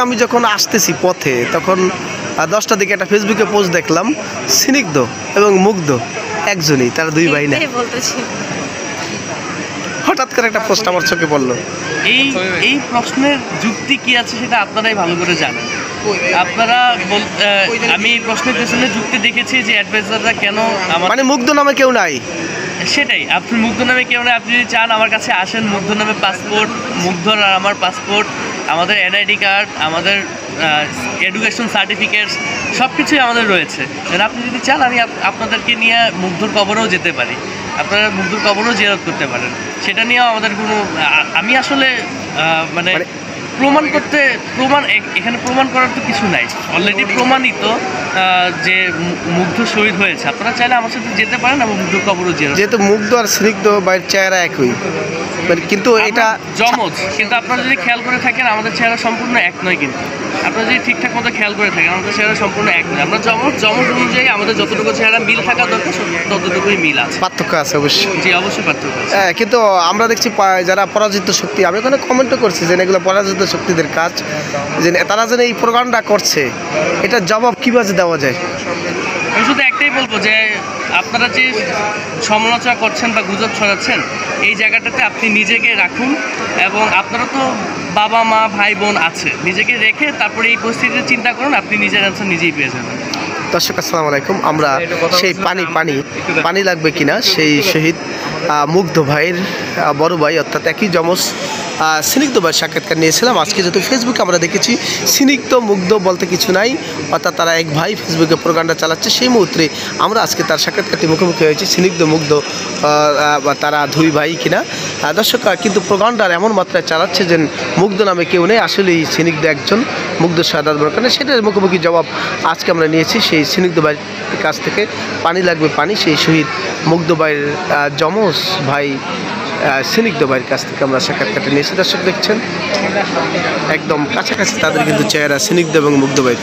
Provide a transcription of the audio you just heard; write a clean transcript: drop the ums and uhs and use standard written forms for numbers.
আমি যখন আসতেছি পথে তখন 10টার দিকে একটা ফেসবুকে পোস্ট দেখলাম, স্নিগ্ধ এবং মুগ্ধ একজনই, তারা দুই ভাই না। হঠাৎ করে একটা পোস্ট আমার চোখে পড়লো। এই প্রশ্নের যুক্তি কি আছে সেটা আপনারাই ভালো করে জানেন। আপনারা আমি এই প্রশ্নের পেছনে যুক্তি দেখেছি যে অ্যাডভাইজাররা কেন মানে মুগ্ধ নামে কেউ নাই, সেটাই। আপনি মুগ্ধ নামে কেউ না, আপনি যদি চান আমার কাছে আসেন, মুগ্ধ নামে পাসপোর্ট, মুগ্ধর আর আমার পাসপোর্ট, আমাদের এনআইডি কার্ড, আমাদের এডুকেশন সার্টিফিকেটস সব কিছুই আমাদের রয়েছে। আপনি যদি চান আমি আপনাদেরকে নিয়ে মুগ্ধর কবরেও যেতে পারি, আপনারা মুগ্ধর কবরেও জিয়ারত করতে পারেন, সেটা নিয়েও আমাদের কোনো আমি আসলে মানে এখানে প্রমাণ করার তো কিছু নাই, অলরেডি প্রমাণিত যে মুগ্ধ শহীদ হয়েছে। আপনারা চাইলে আমার সাথে যেতে পারেন এবং মুগ্ধর কবরও জিয়ারত। যেহেতু মুগ্ধ আর স্নিগ্ধ বাইরের চেহারা একই, কিন্তু এটা জমজ, কিন্তু আপনারা যদি খেয়াল করে থাকেন আমাদের চেহারা সম্পূর্ণ এক নয়। কিন্তু আপনারা যদি ঠিকঠাক মতো খেয়াল করে থাকেন আমাদের চেহারা সম্পূর্ণ এক নয়। আমরা জমজ অনুযায়ী আমাদের যতটুকু চেহারা মিল থাকা দরকার ততটুকুই মিল আছে, পার্থক্য আছে অবশ্যই। জি অবশ্যই পার্থক্য আছে। হ্যাঁ, কিন্তু আমরা দেখছি যারা পরাজিত শক্তি, আমি ওখানে কমেন্টও করছি যে এগুলো পরাজিত শক্তিদের কাজ, যে তারা যেন এই প্রোগ্রামটা করছে, এটা জবাব কীভাবে দেওয়া যায়? আমি শুধু একটাই বলবো যে আপনারা যে সমালোচনা করছেন বা গুজব ছড়াচ্ছেন, এই জায়গাটাতে আপনি নিজেকে রাখুন এবং আপনারা তো বাবা মা ভাই বোন আছে, নিজেকে রেখে তারপরে এই পরিস্থিতিতে চিন্তা করুন, আপনি নিজের অ্যান্সার নিজেই পেয়ে যাবেন। দর্শক আসসালামু আলাইকুম, আমরা সেই পানি লাগবে কিনা সেই শহীদ মুগ্ধ ভাইয়ের বড় ভাই অর্থাৎ একই যমজ স্নিগ্ধ ভাইয়ের সাক্ষাৎকার নিয়েছিলাম। আজকে যেহেতু ফেসবুকে আমরা দেখেছি স্নিগ্ধ মুগ্ধ বলতে কিছু নাই, অর্থাৎ তারা এক ভাই ফেসবুকে প্রোগ্রামটা চালাচ্ছে, সেই মুহূর্তে আমরা আজকে তার সাক্ষাৎকারটি মুখোমুখি হয়েছি। স্নিগ্ধ মুগ্ধ তারা দুই ভাই কিনা দর্শক, কিন্তু প্রোগ্রামটার এমন মাত্রায় চালাচ্ছে যে মুগ্ধ নামে কেউ নেই, আসলেই স্নিগ্ধ একজন, মুগ্ধ সাদাত বরকানে, সেটার মুখোমুখি জবাব আজকে আমরা নিয়েছি সেই স্নিগ্ধ ভাইয়ের কাছ থেকে। পানি লাগবে পানি, সেই শহীদ মুগ্ধ ভাইয়ের যমজ ভাই স্নিগ্ধ ভাইয়ের কাছ থেকে আমরা সাক্ষাৎকারটা নিয়েছি। দর্শক দেখছেন একদম কাছাকাছি তাদের কিন্তু চেহারা স্নিগ্ধ এবং মুগ্ধ ভাই।